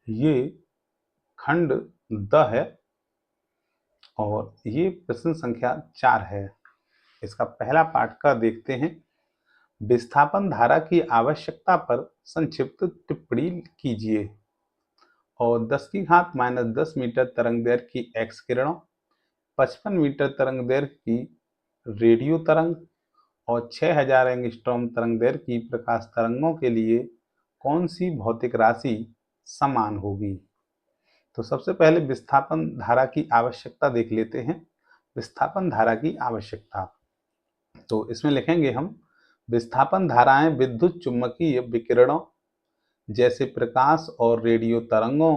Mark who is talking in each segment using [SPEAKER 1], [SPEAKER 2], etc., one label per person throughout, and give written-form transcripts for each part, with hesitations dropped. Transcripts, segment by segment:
[SPEAKER 1] ये खंड द है और ये प्रश्न संख्या 4 है। इसका पहला पाठ का देखते हैं। विस्थापन धारा की आवश्यकता पर संक्षिप्त टिप्पणी कीजिए। और 10⁻−10 मीटर तरंगदैर्घ्य की एक्स किरणों, 55 मीटर तरंगदैर्घ्य की रेडियो तरंग और 6000 एंगस्ट्रॉम तरंगदैर्घ्य की प्रकाश तरंगों के लिए कौन सी भौतिक राशि समान होगी। तो सबसे पहले विस्थापन धारा की आवश्यकता देख लेते हैं। विस्थापन धारा की आवश्यकता, तो इसमें लिखेंगे हम, विस्थापन धाराएं विद्युत चुम्बकीय विकिरणों जैसे प्रकाश और रेडियो तरंगों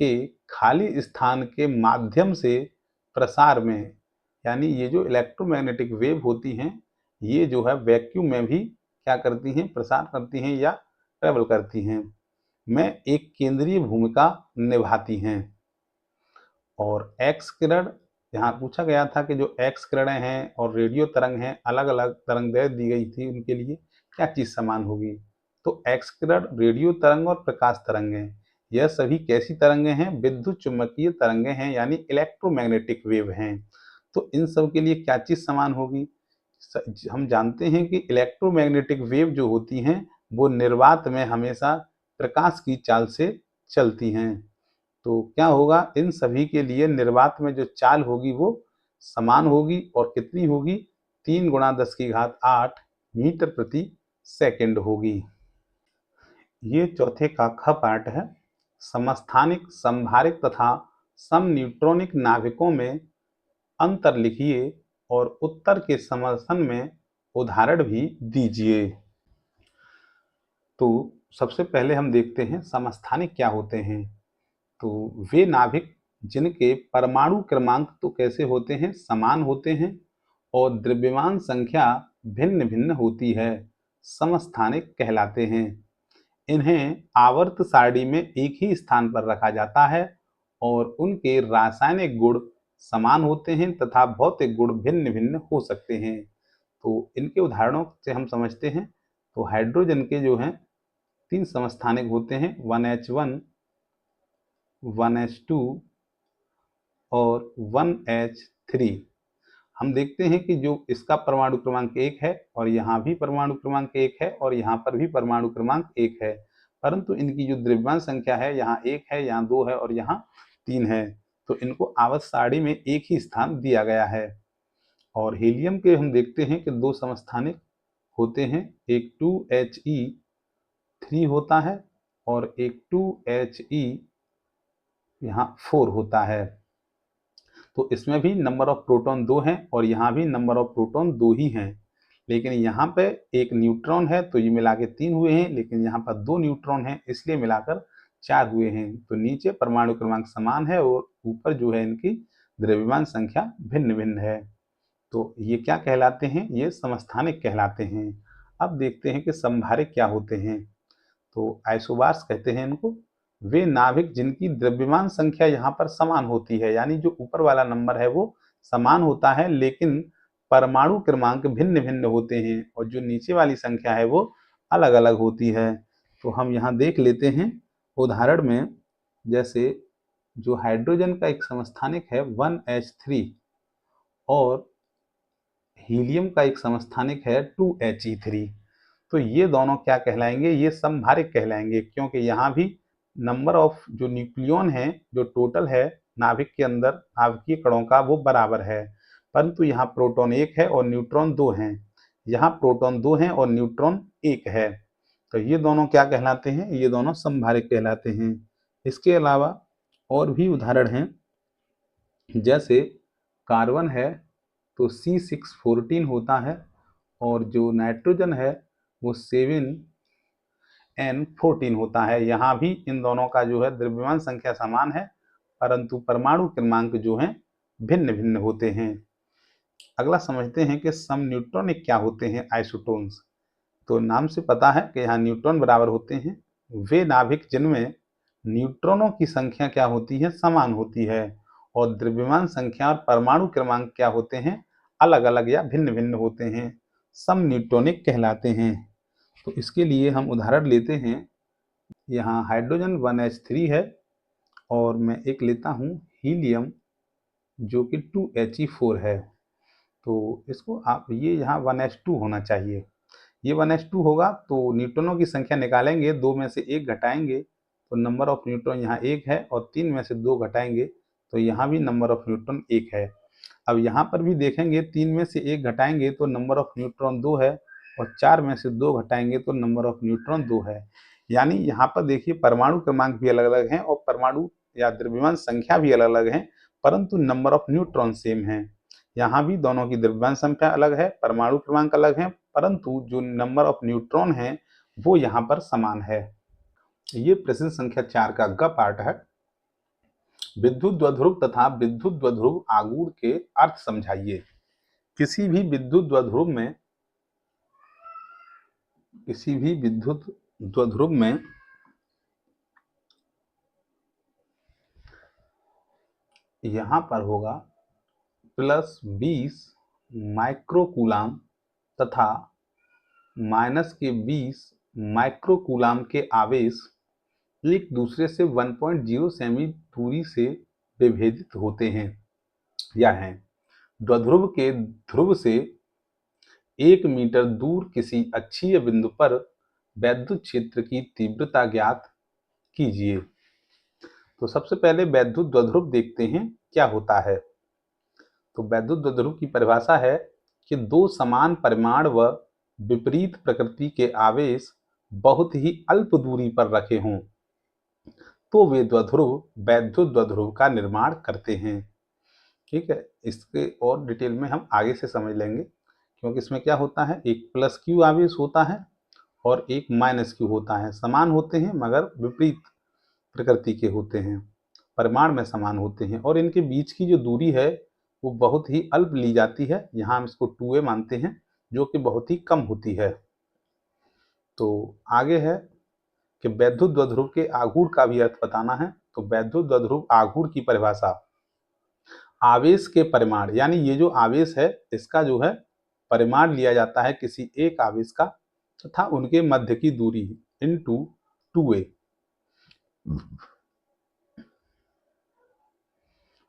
[SPEAKER 1] के खाली स्थान के माध्यम से प्रसार में, यानी ये जो इलेक्ट्रोमैग्नेटिक वेव होती हैं ये जो है वैक्यूम में भी क्या करती हैं, प्रसार करती हैं या ट्रेवल करती हैं, में एक केंद्रीय भूमिका निभाती हैं। और एक्स किरण, यहाँ पूछा गया था कि जो एक्स किरणें हैं और रेडियो तरंग हैं, अलग अलग तरंगदैर्घ्य दी गई थी, उनके लिए क्या चीज समान होगी। तो एक्स किरण, रेडियो तरंग और प्रकाश तरंगें, यह सभी कैसी तरंगें हैं, विद्युत चुम्बकीय तरंगें हैं, यानी इलेक्ट्रोमैग्नेटिक वेव हैं। तो इन सब के लिए क्या चीज समान होगी। हम जानते हैं कि इलेक्ट्रोमैग्नेटिक वेव जो होती हैं वो निर्वात में हमेशा प्रकाश की चाल से चलती हैं। तो क्या होगा, इन सभी के लिए निर्वात में जो चाल होगी वो समान होगी और कितनी होगी, 3×10⁸ मीटर प्रति सेकंड होगी। ये चौथे का ख पार्ट है। समस्थानिक, संभारित तथा समन्यूट्रॉनिक नाभिकों में अंतर लिखिए और उत्तर के समर्थन में उदाहरण भी दीजिए। तो सबसे पहले हम देखते हैं समस्थानिक क्या होते हैं। तो वे नाभिक जिनके परमाणु क्रमांक तो कैसे होते हैं, समान होते हैं और द्रव्यमान संख्या भिन्न भिन्न होती है, समस्थानिक कहलाते हैं। इन्हें आवर्त सारणी में एक ही स्थान पर रखा जाता है और उनके रासायनिक गुण समान होते हैं तथा भौतिक गुण भिन्न भिन्न हो सकते हैं। तो इनके उदाहरणों से हम समझते हैं। तो हाइड्रोजन के जो हैं 3 समस्थानिक होते हैं, 1H1, 1H2 और 1H3। हम देखते हैं कि जो इसका परमाणु क्रमांक 1 है और यहाँ भी परमाणु क्रमांक 1 है और यहाँ पर भी परमाणु क्रमांक 1 है, परंतु इनकी जो द्रव्यमान संख्या है, यहाँ 1 है, यहाँ 2 है और यहाँ 3 है। तो इनको आवर्त सारणी में एक ही स्थान दिया गया है। और हीलियम के हम देखते हैं कि 2 समस्थानिक होते हैं, एक 2He3 होता है और एक 2He यहाँ 4 होता है। तो इसमें भी नंबर ऑफ प्रोटॉन 2 हैं और यहाँ भी नंबर ऑफ प्रोटॉन 2 ही हैं, लेकिन यहाँ पे एक न्यूट्रॉन है तो ये मिला के 3 हुए हैं, लेकिन यहाँ पर 2 न्यूट्रॉन हैं इसलिए मिलाकर 4 हुए हैं। तो नीचे परमाणु क्रमांक समान है और ऊपर जो है इनकी द्रव्यमान संख्या भिन्न भिन्न है। तो ये क्या कहलाते हैं, ये समस्थानिक कहलाते हैं। अब देखते हैं कि संभारिक क्या होते हैं। तो आइसोबार्स कहते हैं इनको। वे नाभिक जिनकी द्रव्यमान संख्या यहाँ पर समान होती है, यानी जो ऊपर वाला नंबर है वो समान होता है लेकिन परमाणु क्रमांक भिन्न भिन्न होते हैं और जो नीचे वाली संख्या है वो अलग अलग होती है। तो हम यहाँ देख लेते हैं उदाहरण में, जैसे जो हाइड्रोजन का एक समस्थानिक है 1H3 और हीलियम का एक समस्थानिक है 2He3। तो ये दोनों क्या कहलाएंगे, ये संभारिक कहलाएंगे, क्योंकि यहाँ भी नंबर ऑफ जो न्यूक्लियॉन है, जो टोटल है नाभिक के अंदर नाभिकीय कणों का, वो बराबर है, परंतु यहाँ प्रोटॉन 1 है और न्यूट्रॉन 2 हैं। यहाँ प्रोटॉन 2 हैं और न्यूट्रॉन 1 है। तो ये दोनों क्या कहलाते हैं, ये दोनों संभारिक कहलाते हैं। इसके अलावा और भी उदाहरण हैं, जैसे कार्बन है तो C614 होता है और जो नाइट्रोजन है वो 7N14 होता है। यहाँ भी इन दोनों का जो है द्रव्यमान संख्या समान है, परंतु परमाणु क्रमांक जो हैं भिन्न भिन्न होते हैं। अगला समझते हैं कि सम न्यूट्रॉनिक क्या होते हैं, आइसोटोन्स। तो नाम से पता है कि यहाँ न्यूट्रॉन बराबर होते हैं। वे नाभिक जिनमें न्यूट्रॉनों की संख्या क्या होती है, समान होती है और द्रव्यमान संख्या और परमाणु क्रमांक क्या होते हैं, अलग अलग या भिन्न भिन्न होते हैं, सम न्यूट्रॉनिक कहलाते हैं। तो इसके लिए हम उदाहरण लेते हैं, यहाँ हाइड्रोजन 1H3 है और मैं एक लेता हूँ हीलियम जो कि 2He4 है। तो इसको आप ये यहाँ 1H2 होना चाहिए। ये 1H2 होगा तो न्यूट्रॉनों की संख्या निकालेंगे, 2 में से 1 घटाएंगे तो नंबर ऑफ न्यूट्रॉन यहाँ 1 है, और 3 में से 2 घटाएंगे तो यहाँ भी नंबर ऑफ न्यूट्रॉन 1 है। अब यहाँ पर भी देखेंगे, 3 में से 1 घटाएंगे तो नंबर ऑफ न्यूट्रॉन 2 है, और 4 में से 2 घटाएंगे तो नंबर ऑफ न्यूट्रॉन 2 है। यानी यहाँ पर देखिए परमाणु क्रमांक भी अलग अलग हैं और परमाणु या द्रव्यमान संख्या भी अलग अलग है, परंतु नंबर ऑफ न्यूट्रॉन सेम है। यहाँ भी दोनों की द्रव्यमान संख्या अलग है, परमाणु क्रमांक अलग है, परंतु जो नंबर ऑफ न्यूट्रॉन है वो यहाँ पर समान है। ये प्रश्न संख्या 4 का ग पार्ट है। विद्युत द्विध्रुव तथा विद्युत द्विध्रुव आघूर्ण के अर्थ समझाइए। किसी भी विद्युत द्विध्रुव में यहाँ पर होगा +20 माइक्रोकूलाम तथा -20 माइक्रोकूलाम के आवेश एक दूसरे से 1.0 सेमी दूरी से विभेदित होते हैं या हैं। द्विध्रुव के ध्रुव से 1 मीटर दूर किसी अक्षीय बिंदु पर वैद्युत क्षेत्र की तीव्रता ज्ञात कीजिए। तो सबसे पहले वैद्युत द्विध्रुव देखते हैं क्या होता है। तो वैद्युत द्विध्रुव की परिभाषा है कि दो समान परिमाण व विपरीत प्रकृति के आवेश बहुत ही अल्प दूरी पर रखे हों तो वे द्विध्रुव वैद्युत द्विध्रुव का निर्माण करते हैं। ठीक है, इसके और डिटेल में हम आगे से समझ लेंगे, क्योंकि इसमें क्या होता है, एक +Q आवेश होता है और एक -Q होता है। समान होते हैं मगर विपरीत प्रकृति के होते हैं, परिमाण में समान होते हैं, और इनके बीच की जो दूरी है वो बहुत ही अल्प ली जाती है। यहाँ हम इसको 2a मानते हैं, जो कि बहुत ही कम होती है। तो आगे है कि वैद्युत द्विध्रुव के आघूर्ण का भी अर्थ बताना है। तो वैद्युत द्विध्रुव आघूर्ण की परिभाषा, आवेश के परिमाण, यानी ये जो आवेश है इसका जो है परिमाण लिया जाता है किसी एक आवेश का तथा उनके मध्य की दूरी इनटू 2a।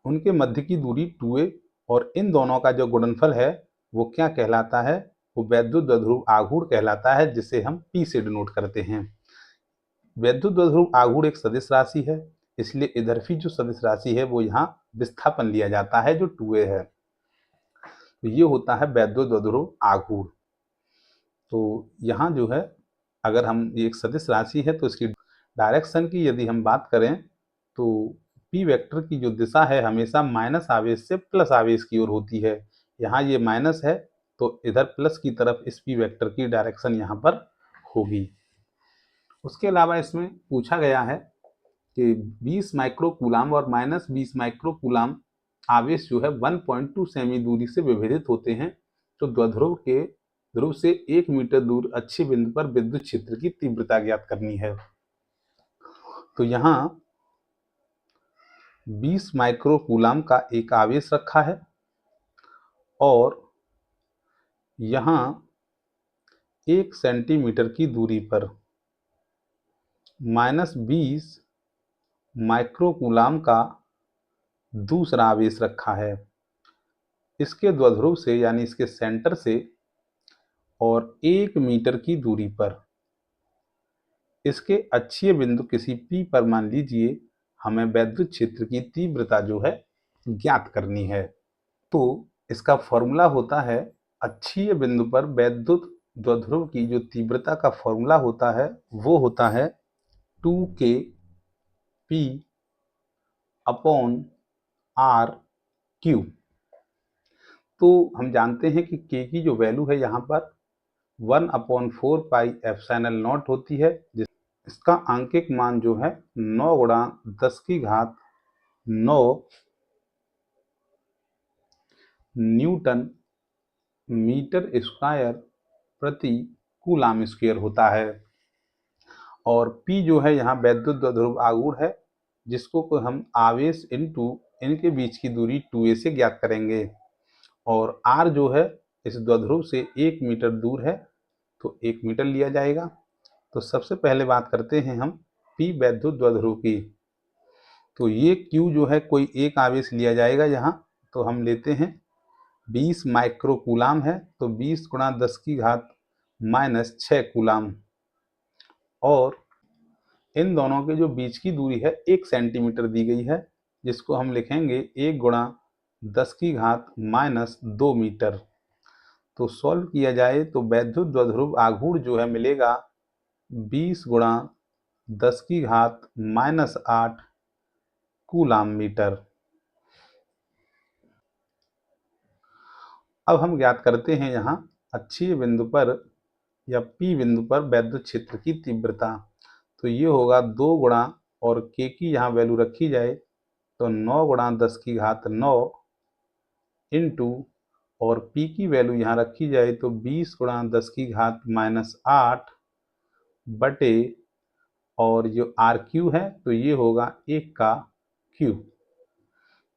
[SPEAKER 1] उनके मध्य की दूरी 2a और इन दोनों का जो गुणनफल है वो क्या कहलाता है, वो वैद्युत द्विध्रुव आघूर्ण कहलाता है, जिसे हम P से डिनोट करते हैं। वैद्युत द्विध्रुव आघूर्ण एक सदिश राशि है, इसलिए इधर भी जो सदिश राशि है वो यहाँ विस्थापन लिया जाता है जो 2a है। तो ये होता है वैद्युत द्विध्रुव आघूर्ण। तो यहाँ जो है, अगर हम ये एक सदिश राशि है तो इसकी डायरेक्शन की यदि हम बात करें तो P वेक्टर की जो दिशा है हमेशा माइनस आवेश से प्लस आवेश की ओर होती है। यहाँ ये माइनस है तो इधर प्लस की तरफ इस P वेक्टर की डायरेक्शन यहाँ पर होगी। उसके अलावा इसमें पूछा गया है कि 20 माइक्रोकूलाम और -20 माइक्रोकूलाम आवेश जो है 1.2 सेमी दूरी से विभेदित होते हैं। तो द्विध्रुव के ध्रुव से 1 मीटर दूर अच्छे बिंदु पर विद्युत क्षेत्र की तीव्रता ज्ञात करनी है। तो यहाँ 20 माइक्रोकूलाम का एक आवेश रखा है और यहाँ 1 सेंटीमीटर की दूरी पर -20 माइक्रोकूलाम का दूसरा आवेश रखा है। इसके द्विध्रुव से यानी इसके सेंटर से और 1 मीटर की दूरी पर इसके अक्षीय बिंदु किसी P पर मान लीजिए हमें वैद्युत क्षेत्र की तीव्रता जो है ज्ञात करनी है। तो इसका फॉर्मूला होता है, अक्षीय बिंदु पर वैद्युत द्विध्रुव की जो तीव्रता का फॉर्मूला होता है वो होता है 2kP अपॉन RQ। तो हम जानते हैं कि K की जो वैल्यू है यहाँ पर 1/4 पाई एप्सिलॉन नॉट होती है, इसका आंकिक मान जो है 9 गुणा 10 की घात 9 न्यूटन मीटर स्क्वायर प्रति कूलाम स्क्वायर होता है। और P जो है यहाँ वैद्युत द्विध्रुव आघूर्ण है, जिसको को हम आवेश इनटू इनके बीच की दूरी 2a से ज्ञात करेंगे। और R जो है इस द्विध्रुव से 1 मीटर दूर है तो 1 मीटर लिया जाएगा। तो सबसे पहले बात करते हैं हम P वैद्युत द्विध्रुव की। तो ये Q जो है कोई एक आवेश लिया जाएगा यहाँ, तो हम लेते हैं 20 माइक्रो कूलाम है, तो 20 गुणा 10 की घात माइनस 6 कूलाम। और इन दोनों के जो बीच की दूरी है 1 सेंटीमीटर दी गई है, जिसको हम लिखेंगे 1 गुणा 10 की घात माइनस 2 मीटर। तो सॉल्व किया जाए तो वैद्युत द्विध्रुव आघूर्ण जो है मिलेगा 20 गुणा 10 की घात माइनस 8 कूलाम मीटर। अब हम ज्ञात करते हैं यहाँ अक्षीय बिंदु पर या P बिंदु पर वैद्युत क्षेत्र की तीव्रता। तो ये होगा 2 गुणा, और K की यहाँ वैल्यू रखी जाए तो 9 गुणा 10 की घात 9 इंटू, और P की वैल्यू यहाँ रखी जाए तो 20 गुणा 10 की घात माइनस 8 बटे, और जो RQ है तो ये होगा 1 का Q।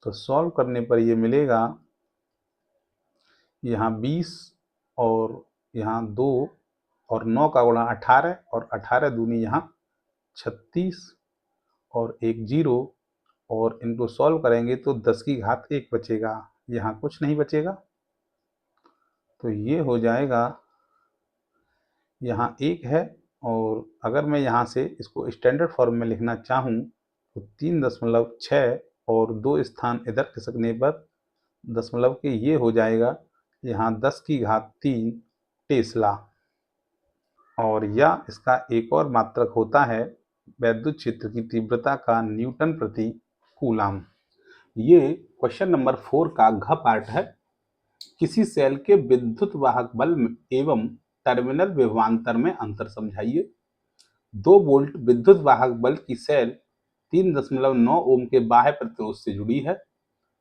[SPEAKER 1] तो सॉल्व करने पर ये मिलेगा यहाँ 20 और यहाँ 2 और 9 का गुणा 18, और 18 दूनी यहाँ 36 और 1 0, और इनको सॉल्व करेंगे तो 10 की घात 1 बचेगा, यहाँ कुछ नहीं बचेगा। तो ये हो जाएगा, यहाँ 1 है, और अगर मैं यहाँ से इसको स्टैंडर्ड फॉर्म में लिखना चाहूँ तो 3.6 और 2 स्थान इधर खिसकने पर दशमलव के ये हो जाएगा यहाँ 10 की घात 3 टेस्ला। और या इसका एक और मात्रक होता है वैद्युत क्षेत्र की तीव्रता का न्यूटन प्रति कूलाम। ये क्वेश्चन नंबर 4 का घ पार्ट है। किसी सेल के विद्युत वाहक बल एवं टर्मिनल विभवांतर में अंतर समझाइए। 2 वोल्ट विद्युत वाहक बल की सेल 3.9 ओम के बाह्य प्रतिरोध से जुड़ी है।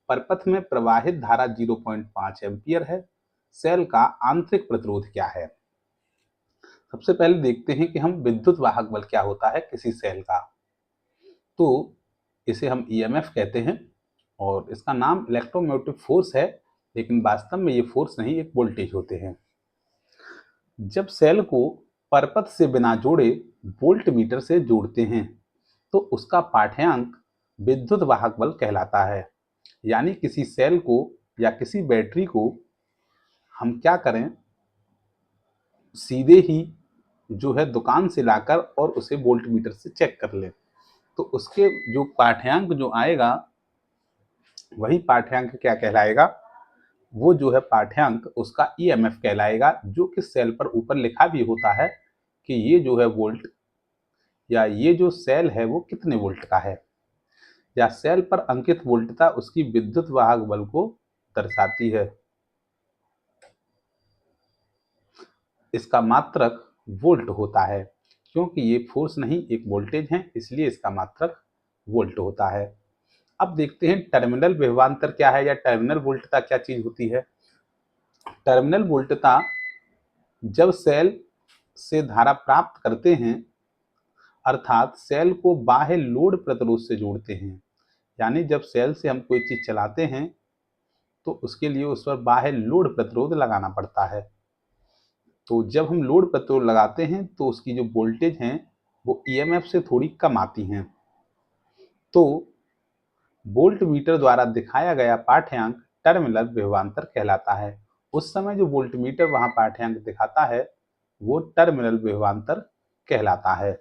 [SPEAKER 1] परपथ में प्रवाहित धारा 0.5 एम्पियर है। सेल का आंतरिक प्रतिरोध क्या है? सबसे पहले देखते हैं कि हम विद्युत वाहक बल क्या होता है किसी सेल का। तो इसे हम EMF कहते हैं, और इसका नाम इलेक्ट्रोमोटिव फोर्स है, लेकिन वास्तव में ये फोर्स नहीं, एक वोल्टेज होते हैं। जब सेल को परपथ से बिना जोड़े वोल्ट मीटर से जोड़ते हैं तो उसका पाठ्यांक विद्युत वाहक बल कहलाता है। यानी किसी सेल को या किसी बैटरी को हम क्या करें, सीधे ही जो है दुकान से लाकर और उसे वोल्ट मीटर से चेक कर लें, तो उसके जो पाठ्यांक जो आएगा वही पाठ्यांक क्या कहलाएगा, वो जो है पाठ्यांक उसका EMF कहलाएगा, जो कि सेल पर ऊपर लिखा भी होता है कि ये जो है वोल्ट, या ये जो सेल है वो कितने वोल्ट का है, या सेल पर अंकित वोल्टता उसकी विद्युत वाहक बल को दर्शाती है। इसका मात्रक वोल्ट होता है, क्योंकि ये फोर्स नहीं एक वोल्टेज है, इसलिए इसका मात्रक वोल्ट होता है। अब देखते हैं टर्मिनल विभवांतर क्या है, या टर्मिनल वोल्टता क्या चीज होती है। टर्मिनल वोल्टता जब सेल से धारा प्राप्त करते हैं, अर्थात सेल को बाह्य लोड प्रतिरोध से जोड़ते हैं। यानी जब सेल से हम कोई चीज चलाते हैं तो उसके लिए उस पर बाह्य लोड प्रतिरोध लगाना पड़ता है। तो जब हम लोड प्रतिरोध लगाते हैं तो उसकी जो वोल्टेज हैं वो EMF से थोड़ी कम आती हैं। तो वोल्ट मीटर द्वारा दिखाया गया पाठ्यांक टर्मिनल विभवांतर कहलाता है। उस समय जो वोल्ट मीटर वहां पाठ्यांक दिखाता है वो टर्मिनल विभवांतर कहलाता है।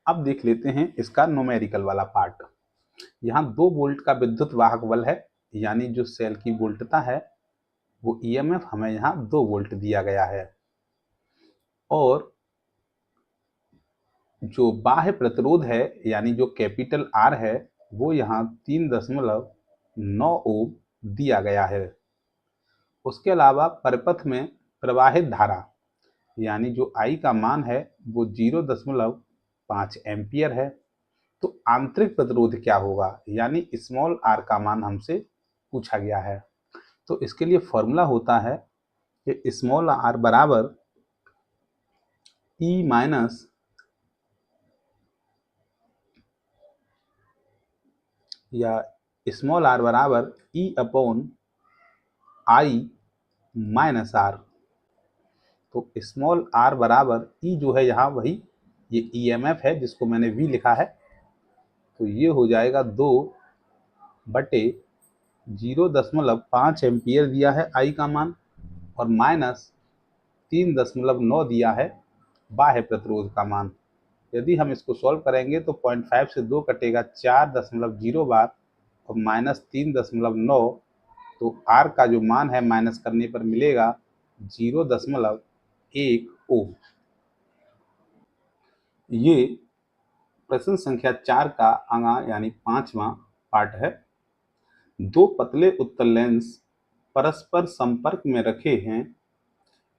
[SPEAKER 1] अब देख लेते हैं इसका न्यूमेरिकल वाला पार्ट। यहाँ 2 वोल्ट का विद्युत वाहक बल है, यानी जो सेल की वोल्टता है वो EMF हमें यहाँ 2 वोल्ट दिया गया है, और जो बाह्य प्रतिरोध है यानी जो कैपिटल R है वो यहाँ 3.9 ओम दिया गया है। उसके अलावा परपथ में प्रवाहित धारा यानी जो I का मान है वो 0.5 एम्पियर है। तो आंतरिक प्रतिरोध क्या होगा, यानी स्मॉल r का मान हमसे पूछा गया है। तो इसके लिए फॉर्मूला होता है कि स्मॉल r बराबर E माइनस या स्मॉल r बराबर E upon I minus R। तो स्मॉल r बराबर ई जो है यहाँ वही ये EMF है जिसको मैंने V लिखा है, तो ये हो जाएगा 2/0.5 एम्पियर दिया है I का मान और -3.9 दिया है बाह्य प्रतिरोध का मान। यदि हम इसको सॉल्व करेंगे तो 0.5 से 2 कटेगा 4.0 बार और -3.9, तो R का जो मान है माइनस करने पर मिलेगा 0.1 ओम। ये प्रश्न संख्या 4 का आगा यानी 5वां पार्ट है। दो पतले उत्तल लेंस परस्पर संपर्क में रखे हैं,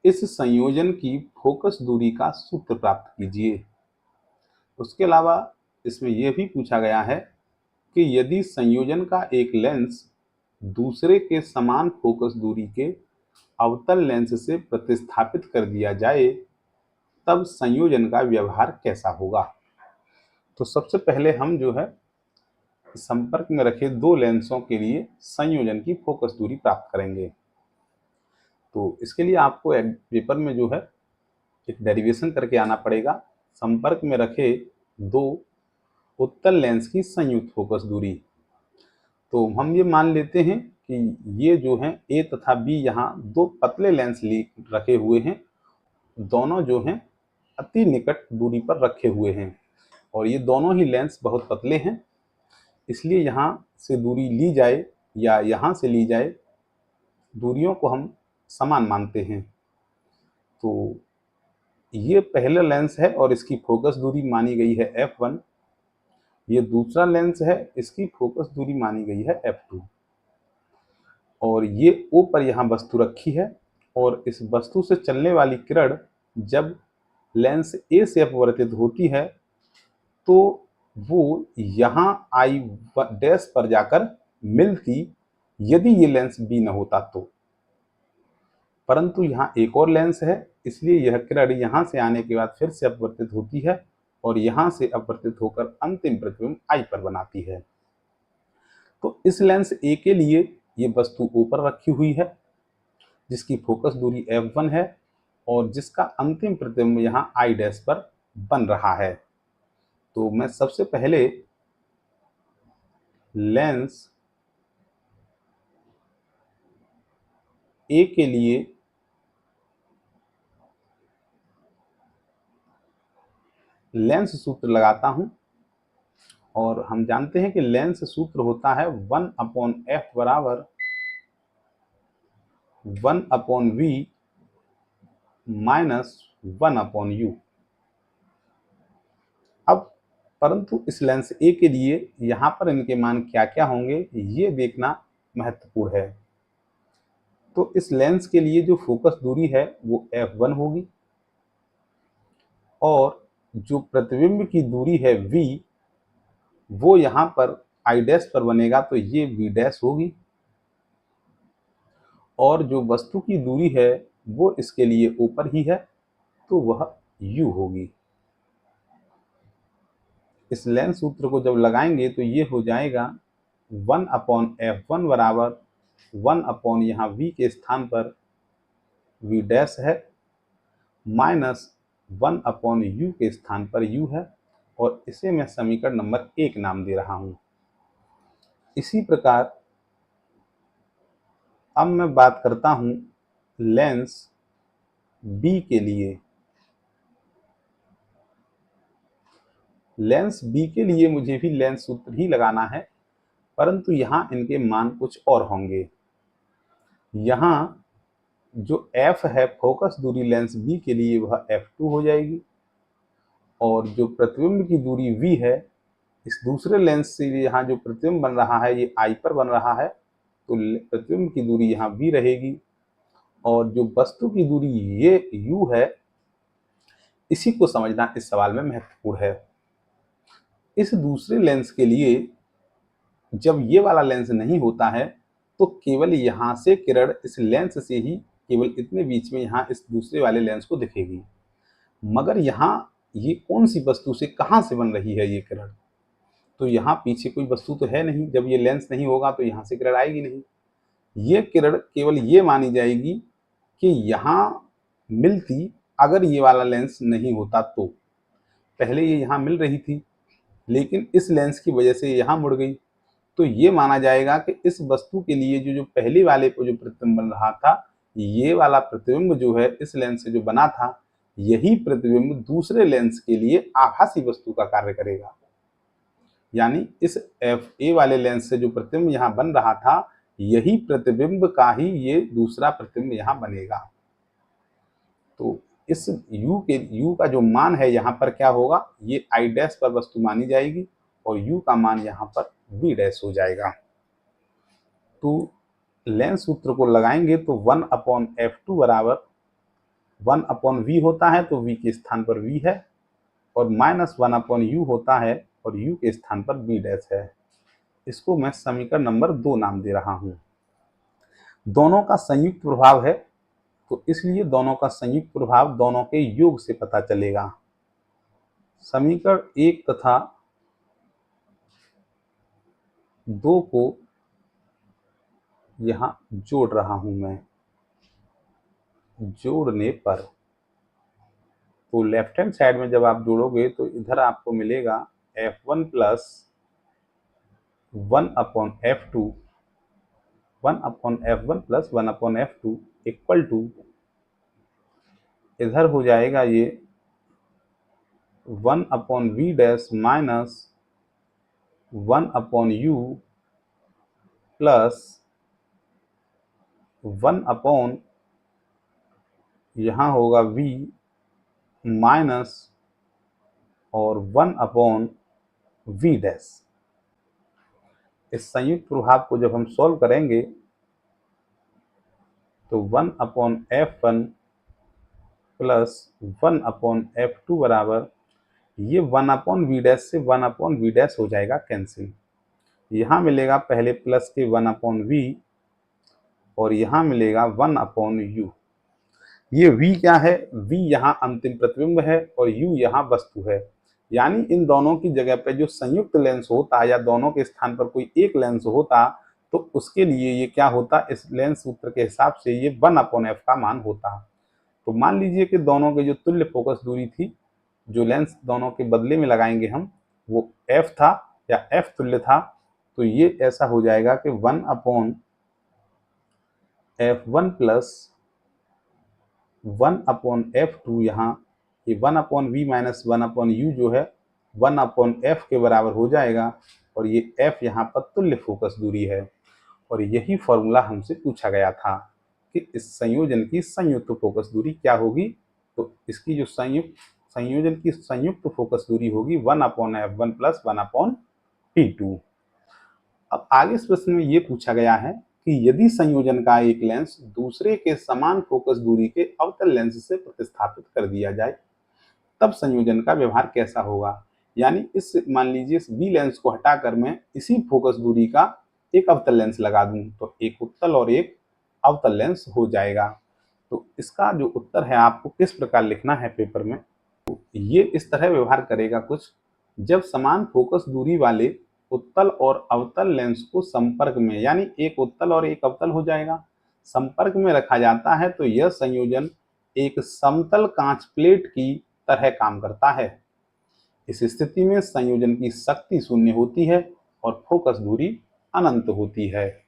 [SPEAKER 1] इस संयोजन की फोकस दूरी का सूत्र प्राप्त कीजिए। उसके अलावा इसमें यह भी पूछा गया है कि यदि संयोजन का एक लेंस दूसरे के समान फोकस दूरी के अवतल लेंस से प्रतिस्थापित कर दिया जाए तब संयोजन का व्यवहार कैसा होगा। तो सबसे पहले हम जो है संपर्क में रखे दो लेंसों के लिए संयोजन की फोकस दूरी प्राप्त करेंगे। तो इसके लिए आपको पेपर में जो है एक डेरिवेशन करके आना पड़ेगा। संपर्क में रखे दो उत्तल लेंस की संयुक्त फोकस दूरी, तो हम ये मान लेते हैं कि ये जो हैं A तथा B यहाँ दो पतले लेंस रखे हुए हैं, दोनों जो हैं अति निकट दूरी पर रखे हुए हैं और ये दोनों ही लेंस बहुत पतले हैं, इसलिए यहाँ से दूरी ली जाए या यहाँ से ली जाए, दूरियों को हम समान मानते हैं। तो ये पहला लेंस है और इसकी फोकस दूरी मानी गई है f1, ये दूसरा लेंस है, इसकी फोकस दूरी मानी गई है f2 और ये O पर यहाँ वस्तु रखी है और इस वस्तु से चलने वाली किरण जब लेंस A से अपवर्तित होती है तो वो यहाँ I डैश पर जाकर मिलती यदि ये लेंस B न होता तो, परंतु यहाँ एक और लेंस है इसलिए यह किरण यहाँ से आने के बाद फिर से अपवर्तित होती है और यहाँ से अपवर्तित होकर अंतिम प्रतिबिंब I पर बनाती है। तो इस लेंस A के लिए ये वस्तु O पर रखी हुई है जिसकी फोकस दूरी f1 है और जिसका अंतिम प्रतिबिंब यहाँ I डैश पर बन रहा है। तो मैं सबसे पहले लेंस A के लिए लेंस सूत्र लगाता हूं और हम जानते हैं कि लेंस सूत्र होता है 1/f बराबर 1/v माइनस 1/u। अब परंतु इस लेंस A के लिए यहाँ पर इनके मान क्या क्या होंगे ये देखना महत्वपूर्ण है। तो इस लेंस के लिए जो फोकस दूरी है वो f1 होगी और जो प्रतिबिंब की दूरी है v वो यहाँ पर I डैश पर बनेगा तो ये v डैश होगी और जो वस्तु की दूरी है वो इसके लिए ऊपर ही है तो वह u होगी। इस लेंस सूत्र को जब लगाएंगे तो ये हो जाएगा 1/f1 बराबर 1/ यहाँ v के स्थान पर v डैश है माइनस 1/u के स्थान पर u है और इसे मैं समीकरण नंबर 1 नाम दे रहा हूं। इसी प्रकार अब मैं बात करता हूं लेंस B के लिए। लेंस B के लिए मुझे भी लेंस सूत्र ही लगाना है परंतु यहाँ इनके मान कुछ और होंगे। यहाँ जो f है फोकस दूरी लेंस B के लिए वह f2 हो जाएगी और जो प्रतिबिंब की दूरी v है इस दूसरे लेंस से यहाँ जो प्रतिबिंब बन रहा है ये I पर बन रहा है तो प्रतिबिंब की दूरी यहाँ v रहेगी और जो वस्तु की दूरी ये u है इसी को समझना इस सवाल में महत्वपूर्ण है। इस दूसरे लेंस के लिए जब ये वाला लेंस नहीं होता है तो केवल यहाँ से किरण इस लेंस से ही केवल इतने बीच में यहाँ इस दूसरे वाले लेंस को दिखेगी, मगर यहाँ ये कौन सी वस्तु से कहाँ से बन रही है ये किरण, तो यहाँ पीछे कोई वस्तु तो है नहीं, जब ये लेंस नहीं होगा तो यहाँ से किरण आएगी नहीं। ये किरण केवल ये मानी जाएगी कि यहाँ मिलती अगर ये वाला लेंस नहीं होता तो। पहले ये यहाँ मिल रही थी, लेकिन इस लेंस की वजह से यहाँ मुड़ गई, तो ये माना जाएगा कि इस वस्तु के लिए जो पहले वाले को जो प्रतिबिंब बन रहा था, ये वाला प्रतिबिंब जो है इस लेंस से जो बना था, यही प्रतिबिंब दूसरे लेंस के लिए आभासी वस्तु का कार्य करेगा। यानी इस Fa वाले लेंस से जो प्रतिबिंब यहाँ बन रहा था, यही प्रतिबिंब का ही ये दूसरा प्रतिबिंब यहाँ बनेगा। तो इस U का जो मान है यहाँ पर क्या होगा, ये I डैश पर वस्तु मानी जाएगी और U का मान यहाँ पर V डैश हो जाएगा। तो लेंस सूत्र को लगाएंगे तो 1/F2 बराबर 1/V होता है, तो V के स्थान पर V है, और -1/U होता है और U के स्थान पर V डैश है। इसको मैं समीकरण नंबर 2 नाम दे रहा हूँ। दोनों का संयुक्त प्रभाव है, तो इसलिए दोनों का संयुक्त प्रभाव दोनों के योग से पता चलेगा। समीकरण 1 तथा 2 को यहाँ जोड़ रहा हूं मैं। जोड़ने पर तो लेफ्ट हैंड साइड में जब आप जोड़ोगे तो इधर आपको मिलेगा F1 plus 1/F2 1/F1 plus 1/F2 equal to, इधर हो जाएगा ये 1/V dash minus 1/U plus 1/ यहाँ होगा V माइनस और 1/V डैश। इस संयुक्त प्रभाव को जब हम सॉल्व करेंगे तो 1/F1 प्लस 1/F2 बराबर, ये 1/V डैश से 1/V डैश हो जाएगा कैंसिल। यहाँ मिलेगा पहले प्लस के 1/V और यहाँ मिलेगा 1/U। ये V क्या है, V यहाँ अंतिम प्रतिबिंब है और U यहाँ वस्तु है। यानी इन दोनों की जगह पे जो संयुक्त लेंस होता या दोनों के स्थान पर कोई एक लेंस होता, तो उसके लिए ये क्या होता, इस लेंस सूत्र के हिसाब से ये 1/F का मान होता। तो मान लीजिए कि दोनों के जो तुल्य फोकस दूरी थी, जो लेंस दोनों के बदले में लगाएंगे हम, वो F था या F तुल्य था, तो ये ऐसा हो जाएगा कि 1/F1 प्लस 1/F2, यहाँ ये 1/V माइनस 1/U जो है 1/F के बराबर हो जाएगा, और ये F यहाँ पर तुल्य फोकस दूरी है। और यही फॉर्मूला हमसे पूछा गया था कि इस संयोजन की संयुक्त फोकस दूरी क्या होगी। तो इसकी जो संयोजन की संयुक्त फोकस दूरी होगी 1/F1 प्लस 1/T2। अब आगे इस प्रश्न में ये पूछा गया है कि यदि संयोजन का एक लेंस दूसरे के समान फोकस दूरी के अवतल लेंस से प्रतिस्थापित कर दिया जाए, तब संयोजन का व्यवहार कैसा होगा। यानी इस मान लीजिए इस बी लेंस को हटाकर मैं इसी फोकस दूरी का एक अवतल लेंस लगा दूं, तो एक उत्तल और एक अवतल लेंस हो जाएगा। तो इसका जो उत्तर है आपको किस प्रकार लिखना है पेपर में, तो ये इस तरह व्यवहार करेगा कुछ। जब समान फोकस दूरी वाले उत्तल और अवतल लेंस को संपर्क में, यानी एक उत्तल और एक अवतल हो जाएगा, संपर्क में रखा जाता है, तो यह संयोजन एक समतल कांच प्लेट की तरह काम करता है। इस स्थिति में संयोजन की शक्ति शून्य होती है और फोकस दूरी अनंत होती है।